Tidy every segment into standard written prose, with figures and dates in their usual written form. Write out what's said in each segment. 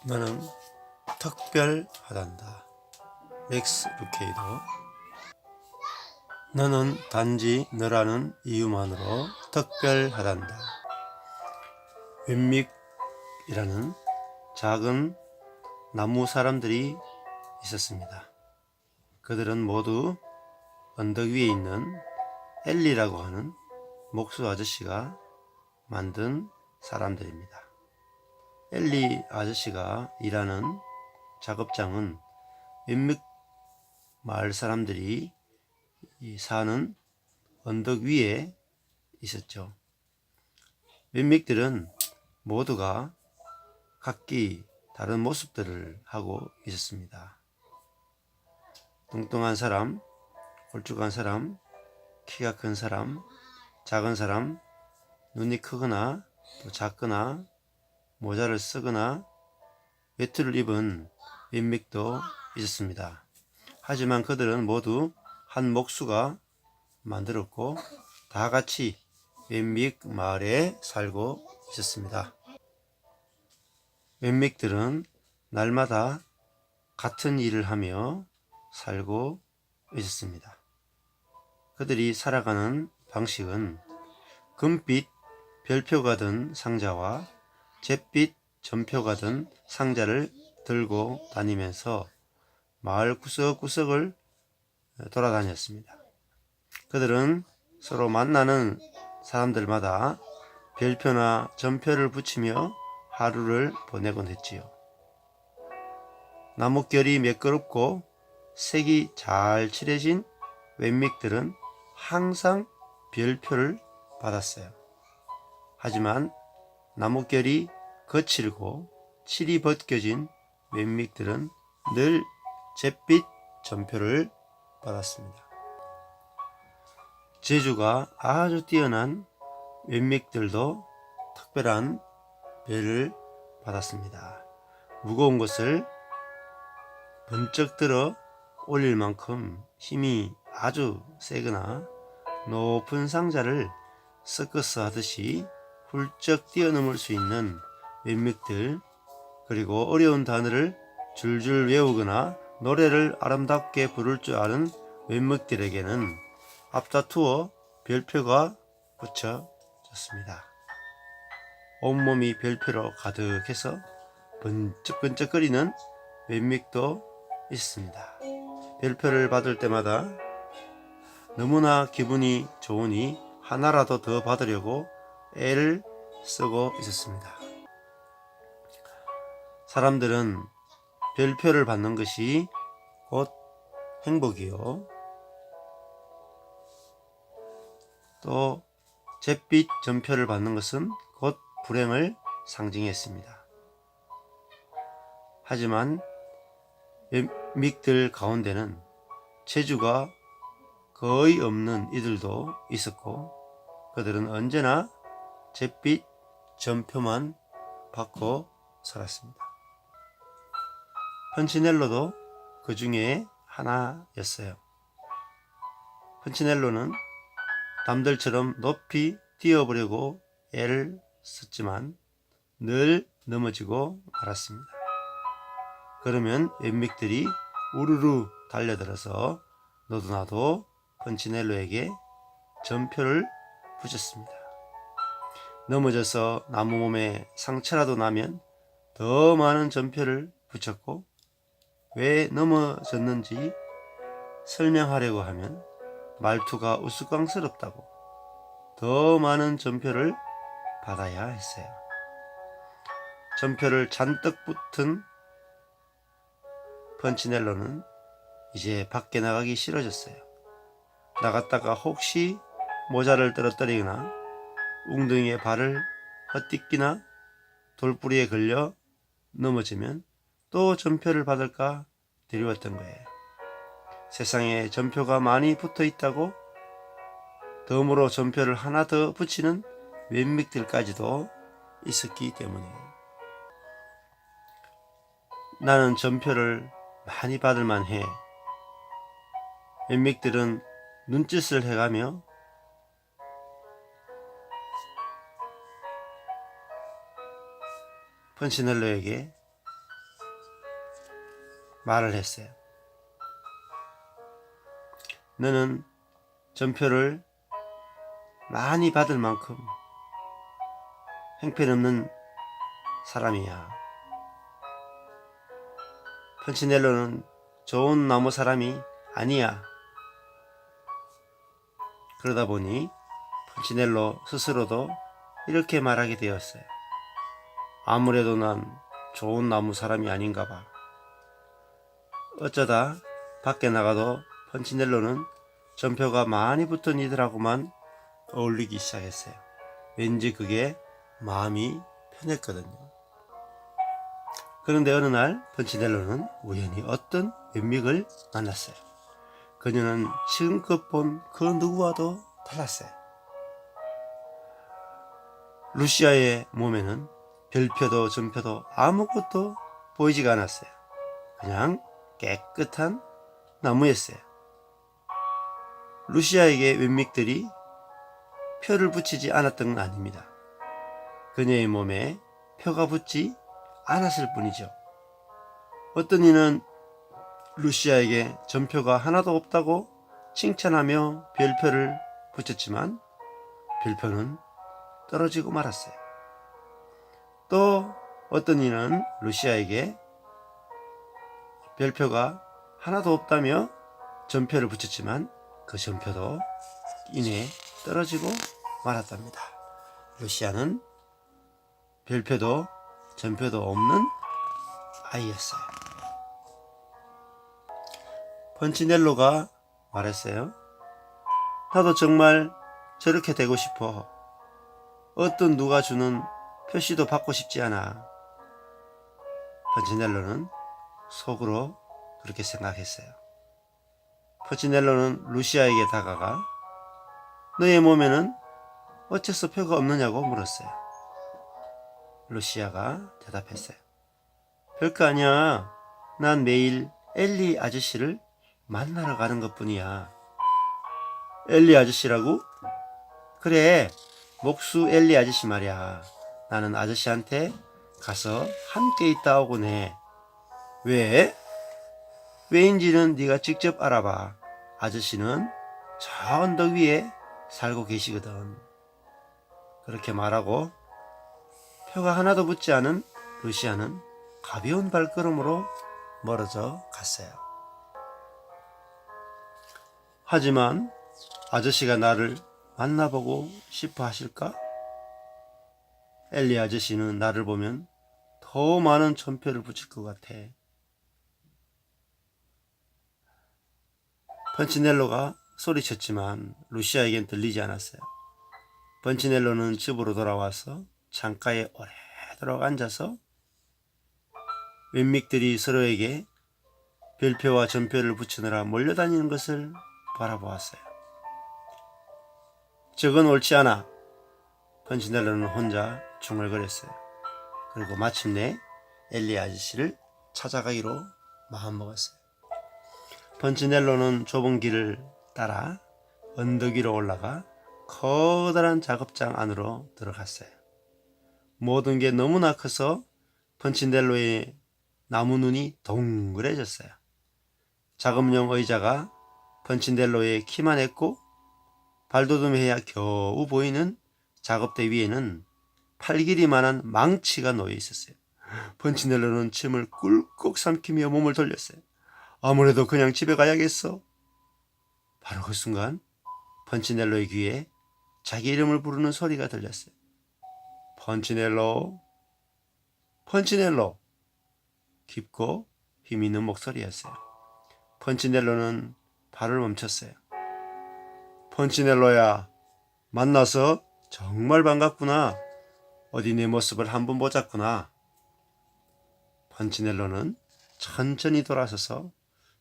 너는 특별하단다. 맥스 루케이도. 너는 단지 너라는 이유만으로 특별하단다. 웬믹이라는 작은 나무 사람들이 있었습니다. 그들은 모두 언덕 위에 있는 엘리라고 하는 목수 아저씨가 만든 사람들입니다. 엘리 아저씨가 일하는 작업장은 몇몇 마을 사람들이 사는 언덕 위에 있었죠. 몇몇들은 모두가 각기 다른 모습들을 하고 있었습니다. 뚱뚱한 사람, 걸쭉한 사람, 키가 큰 사람, 작은 사람, 눈이 크거나 또 작거나 모자를 쓰거나 외투를 입은 몇몇도 있었습니다. 하지만 그들은 모두 한 목수가 만들었고 다 같이 몇몇 마을에 살고 있었습니다. 몇몇들은 날마다 같은 일을 하며 살고 있었습니다. 그들이 살아가는 방식은 금빛 별표가 든 상자와 잿빛 전표가 든 상자를 들고 다니면서 마을 구석구석을 돌아다녔습니다. 그들은 서로 만나는 사람들마다 별표나 전표를 붙이며 하루를 보내곤 했지요. 나뭇결이 매끄럽고 색이 잘 칠해진 웬믹들은 항상 별표를 받았어요. 하지만 나뭇결이 거칠고 칠이 벗겨진 웬믹들은 늘 잿빛 전표를 받았습니다. 재주가 아주 뛰어난 웬믹들도 특별한 별을 받았습니다. 무거운 것을 번쩍 들어 올릴 만큼 힘이 아주 세거나 높은 상자를 서커스 하듯이 훌쩍 뛰어넘을 수 있는 웬믹들, 그리고 어려운 단어를 줄줄 외우거나 노래를 아름답게 부를 줄 아는 웬믹들에게는 앞다투어 별표가 붙여졌습니다. 온몸이 별표로 가득해서 번쩍번쩍거리는 웬믹도 있습니다. 별표를 받을 때마다 너무나 기분이 좋으니 하나라도 더 받으려고 애를 쓰고 있었습니다. 사람들은 별표를 받는 것이 곧 행복이요, 또 잿빛 전표를 받는 것은 곧 불행을 상징했습니다. 하지만 웬믹들 가운데는 재주가 거의 없는 이들도 있었고 그들은 언제나 잿빛 전표만 받고 살았습니다. 펀치넬로도 그 중에 하나였어요. 펀치넬로는 남들처럼 높이 뛰어보려고 애를 썼지만 늘 넘어지고 말았습니다. 그러면 웬믹들이 우르르 달려들어서 너도 나도 펀치넬로에게 전표를 붙였습니다. 넘어져서 나무 몸에 상처라도 나면 더 많은 전표를 붙였고 왜 넘어졌는지 설명하려고 하면 말투가 우스꽝스럽다고 더 많은 전표를 받아야 했어요. 전표를 잔뜩 붙은 펀치넬로는 이제 밖에 나가기 싫어졌어요. 나갔다가 혹시 모자를 떨어뜨리거나 웅덩이에 발을 헛디끼나 돌부리에 걸려 넘어지면 또 전표를 받을까 두려웠던 거예요. 세상에 전표가 많이 붙어 있다고 덤으로 전표를 하나 더 붙이는 웬믹들까지도 있었기 때문에 나는 전표를 많이 받을 만해. 웬믹들은 눈짓을 해가며 펀치넬로에게 말을 했어요. 너는 전표를 많이 받을 만큼 형편없는 사람이야. 펀치넬로는 좋은 나무 사람이 아니야. 그러다 보니 펀치넬로 스스로도 이렇게 말하게 되었어요. 아무래도 난 좋은 나무 사람이 아닌가 봐. 어쩌다 밖에 나가도 펀치넬로는 전표가 많이 붙은 이들하고만 어울리기 시작했어요. 왠지 그게 마음이 편했거든요. 그런데 어느 날 펀치넬로는 우연히 어떤 웬믹을 만났어요. 그녀는 지금껏 본 그 누구와도 달랐어요. 루시아의 몸에는 별표도 전표도 아무것도 보이지가 않았어요. 그냥 깨끗한 나무였어요. 루시아에게 웬믹들이 표를 붙이지 않았던 건 아닙니다. 그녀의 몸에 표가 붙지 않았을 뿐이죠. 어떤 이는 루시아에게 전표가 하나도 없다고 칭찬하며 별표를 붙였지만 별표는 떨어지고 말았어요. 또 어떤 이는 루시아에게 별표가 하나도 없다며 전표를 붙였지만 그 전표도 이내 떨어지고 말았답니다. 루시아는 별표도 전표도 없는 아이였어요. 펀치넬로가 말했어요. 나도 정말 저렇게 되고 싶어. 어떤 누가 주는 표시도 받고 싶지 않아. 펀치넬로는 속으로 그렇게 생각했어요. 펀치넬로는 루시아에게 다가가 너의 몸에는 어째서 표가 없느냐고 물었어요. 루시아가 대답했어요. 별거 아니야. 난 매일 엘리 아저씨를 만나러 가는 것뿐이야. 엘리 아저씨라고? 그래, 목수 엘리 아저씨 말이야. 나는 아저씨한테 가서 함께 있다 오곤 해. 왜? 왜인지는 네가 직접 알아봐. 아저씨는 저 언덕 위에 살고 계시거든. 그렇게 말하고 표가 하나도 붙지 않은 루시아는 가벼운 발걸음으로 멀어져 갔어요. 하지만 아저씨가 나를 만나보고 싶어 하실까? 엘리 아저씨는 나를 보면 더 많은 전표를 붙일 것 같아. 펀치넬로가 소리쳤지만 루시아에겐 들리지 않았어요. 펀치넬로는 집으로 돌아와서 창가에 오래도록 앉아서 웬믹들이 서로에게 별표와 전표를 붙이느라 몰려다니는 것을 바라보았어요. 저건 옳지 않아. 펀치넬로는 혼자 중얼거렸어요. 그리고 마침내 엘리 아저씨를 찾아가기로 마음먹었어요. 펀치넬로는 좁은 길을 따라 언덕 위로 올라가 커다란 작업장 안으로 들어갔어요. 모든 게 너무나 커서 펀치넬로의 나무 눈이 동그래졌어요. 작업용 의자가 펀치넬로의 키만 했고 발돋움해야 겨우 보이는 작업대 위에는 팔 길이만한 망치가 놓여 있었어요. 펀치넬로는 침을 꿀꺽 삼키며 몸을 돌렸어요. 아무래도 그냥 집에 가야겠어. 바로 그 순간 펀치넬로의 귀에 자기 이름을 부르는 소리가 들렸어요. 펀치넬로, 펀치넬로. 깊고 힘있는 목소리였어요. 펀치넬로는 발을 멈췄어요. 펀치넬로야, 만나서 정말 반갑구나. 어디 내 모습을 한번 보자꾸나. 펀치넬로는 천천히 돌아서서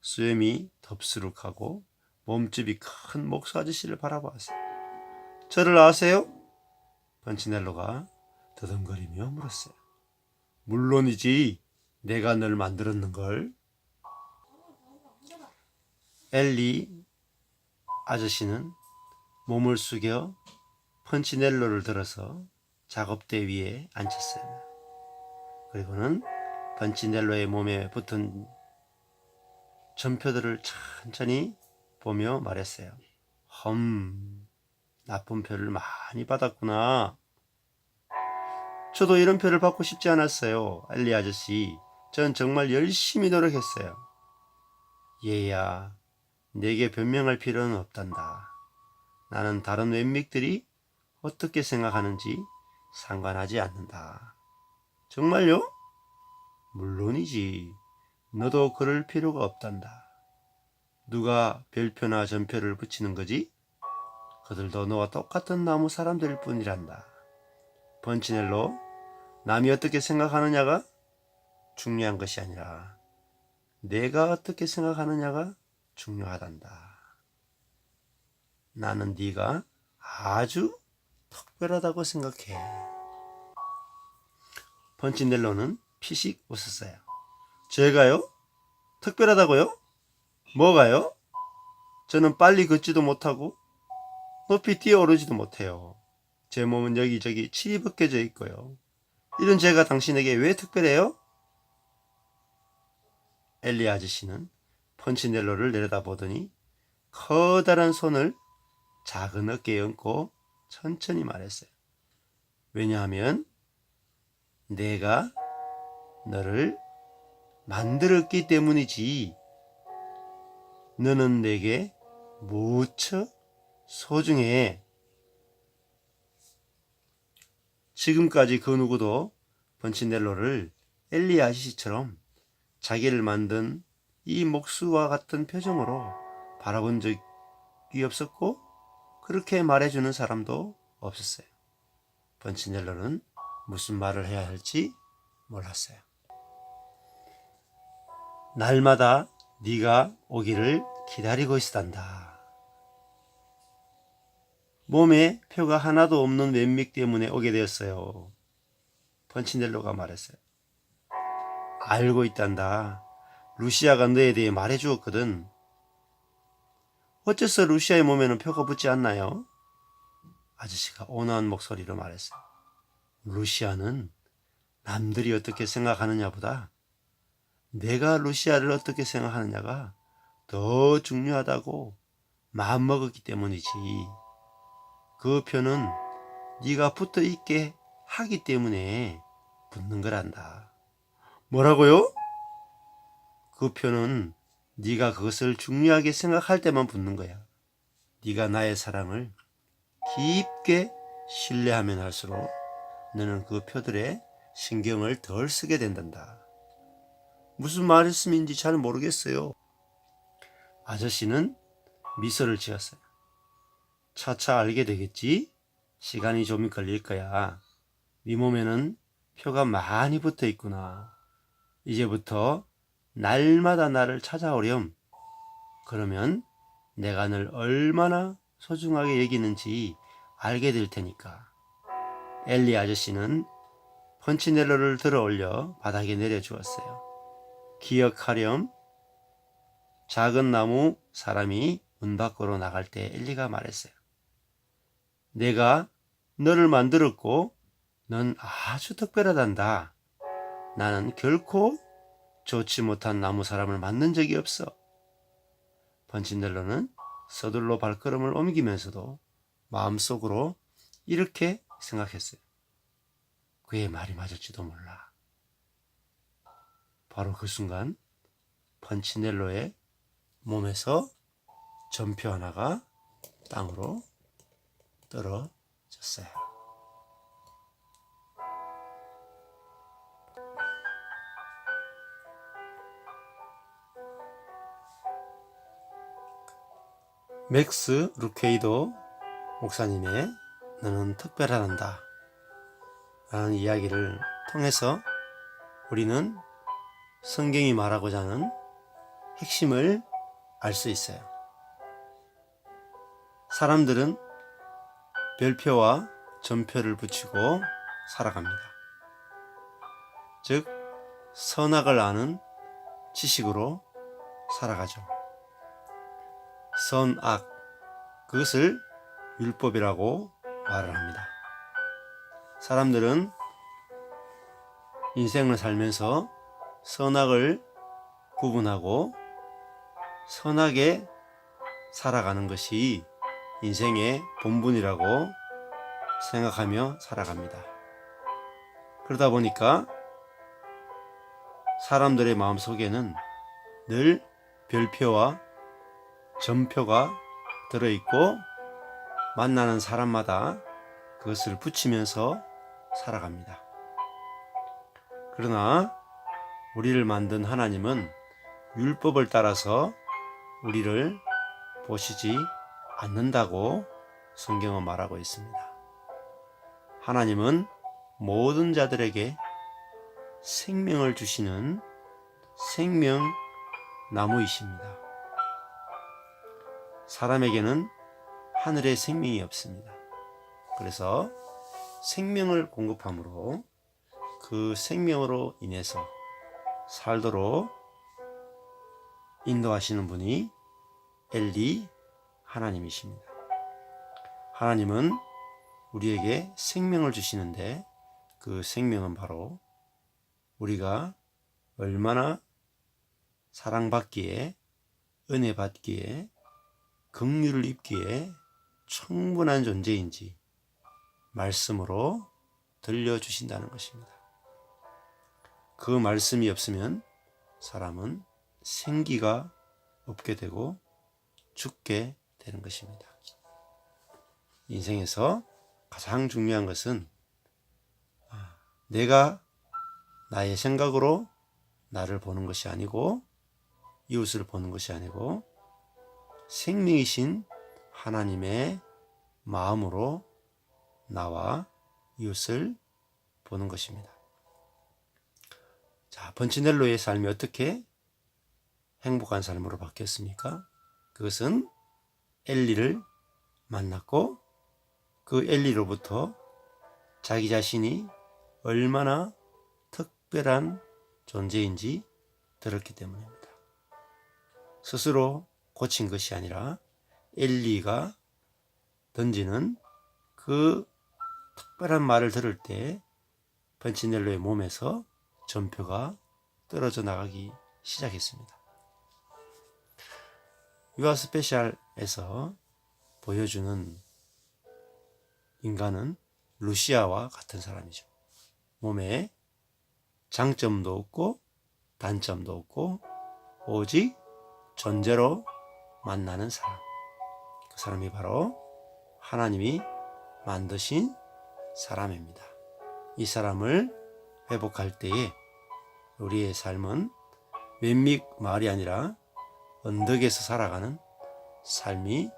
수염이 덥수룩하고 몸집이 큰 목수 아저씨를 바라보았어요. 저를 아세요? 펀치넬로가 더듬거리며 물었어요. 물론이지. 내가 널 만들었는걸. 엘리 아저씨는 몸을 숙여 펀치넬로를 들어서 작업대 위에 앉혔어요. 그리고는 펀치넬로의 몸에 붙은 전표들을 천천히 보며 말했어요. 나쁜 표를 많이 받았구나. 저도 이런 표를 받고 싶지 않았어요. 엘리 아저씨, 전 정말 열심히 노력했어요. 얘야, 내게 변명할 필요는 없단다. 나는 다른 웬믹들이 어떻게 생각하는지 상관하지 않는다. 정말요? 물론이지. 너도 그럴 필요가 없단다. 누가 별표나 전표를 붙이는 거지? 그들도 너와 똑같은 나무 사람들일 뿐이란다. 펀치넬로, 남이 어떻게 생각하느냐가 중요한 것이 아니라 내가 어떻게 생각하느냐가 중요하단다. 나는 네가 아주 특별하다고 생각해. 펀치넬로는 피식 웃었어요. 제가요? 특별하다고요? 뭐가요? 저는 빨리 걷지도 못하고 높이 뛰어오르지도 못해요. 제 몸은 여기저기 칠이 벗겨져 있고요. 이런 제가 당신에게 왜 특별해요? 엘리 아저씨는 펀치넬로를 내려다보더니 커다란 손을 작은 어깨에 얹고 천천히 말했어요. 왜냐하면 내가 너를 만들었기 때문이지. 너는 내게 무척 소중해. 지금까지 그 누구도 펀치넬로를 엘리 아저씨처럼 자기를 만든 이 목수와 같은 표정으로 바라본 적이 없었고 그렇게 말해주는 사람도 없었어요. 펀치넬로는 무슨 말을 해야 할지 몰랐어요. 날마다 네가 오기를 기다리고 있었단다. 몸에 표가 하나도 없는 웬믹 때문에 오게 되었어요. 펀치넬로가 말했어요. 알고 있단다. 루시아가 너에 대해 말해주었거든. 어째서 루시아의 몸에는 표가 붙지 않나요? 아저씨가 온화한 목소리로 말했어요. 루시아는 남들이 어떻게 생각하느냐보다 내가 루시아를 어떻게 생각하느냐가 더 중요하다고 마음먹었기 때문이지. 그 표는 네가 붙어 있게 하기 때문에 붙는 거란다. 뭐라고요? 그 표는 네가 그것을 중요하게 생각할 때만 붙는 거야. 네가 나의 사랑을 깊게 신뢰하면 할수록 너는 그 표들에 신경을 덜 쓰게 된단다. 무슨 말씀인지 잘 모르겠어요. 아저씨는 미소를 지었어요. 차차 알게 되겠지? 시간이 좀 걸릴 거야. 네 몸에는 표가 많이 붙어 있구나. 이제부터 날마다 나를 찾아오렴. 그러면 내가 널 얼마나 소중하게 여기는지 알게 될 테니까. 엘리 아저씨는 펀치넬로를 들어 올려 바닥에 내려주었어요. 기억하렴. 작은 나무 사람이 문 밖으로 나갈 때 엘리가 말했어요. 내가 너를 만들었고 넌 아주 특별하단다. 나는 결코 좋지 못한 나무 사람을 만난 적이 없어. 펀치넬로는 서둘러 발걸음을 옮기면서도 마음속으로 이렇게 생각했어요. 그의 말이 맞을지도 몰라. 바로 그 순간 펀치넬로의 몸에서 전표 하나가 땅으로 떨어졌어요. 맥스 루케이도 목사님의 너는 특별하단다 라는 이야기를 통해서 우리는 성경이 말하고자 하는 핵심을 알 수 있어요. 사람들은 별표와 전표를 붙이고 살아갑니다. 즉 선악을 아는 지식으로 살아가죠. 선악, 그것을 율법이라고 말을 합니다. 사람들은 인생을 살면서 선악을 구분하고 선하게 살아가는 것이 인생의 본분이라고 생각하며 살아갑니다. 그러다 보니까 사람들의 마음속에는 늘 별표와 점표가 들어있고 만나는 사람마다 그것을 붙이면서 살아갑니다. 그러나 우리를 만든 하나님은 율법을 따라서 우리를 보시지 않는다고 성경은 말하고 있습니다. 하나님은 모든 자들에게 생명을 주시는 생명나무이십니다. 사람에게는 하늘의 생명이 없습니다. 그래서 생명을 공급함으로 그 생명으로 인해서 살도록 인도하시는 분이 엘리 하나님이십니다. 하나님은 우리에게 생명을 주시는데 그 생명은 바로 우리가 얼마나 사랑받기에, 은혜 받기에, 긍휼을 입기에 충분한 존재인지 말씀으로 들려주신다는 것입니다. 그 말씀이 없으면 사람은 생기가 없게 되고 죽게 되는 것입니다. 인생에서 가장 중요한 것은 내가 나의 생각으로 나를 보는 것이 아니고 이웃을 보는 것이 아니고 생명이신 하나님의 마음으로 나와 이웃을 보는 것입니다. 자, 번치넬로의 삶이 어떻게 행복한 삶으로 바뀌었습니까? 그것은 엘리를 만났고 그 엘리로부터 자기 자신이 얼마나 특별한 존재인지 들었기 때문입니다. 스스로 고친 것이 아니라 엘리가 던지는 그 특별한 말을 들을 때 번치넬로의 몸에서 전표가 떨어져 나가기 시작했습니다. 유아 스페셜에서 보여주는 인간은 루시아와 같은 사람이죠. 몸에 장점도 없고 단점도 없고 오직 존재로 만나는 사람. 그 사람이 바로 하나님이 만드신 사람입니다. 이 사람을 회복할 때에 우리의 삶은 맨밑 마을이 아니라 언덕에서 살아가는 삶이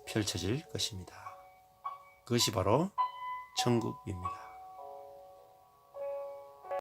펼쳐질 것입니다. 그것이 바로 천국입니다.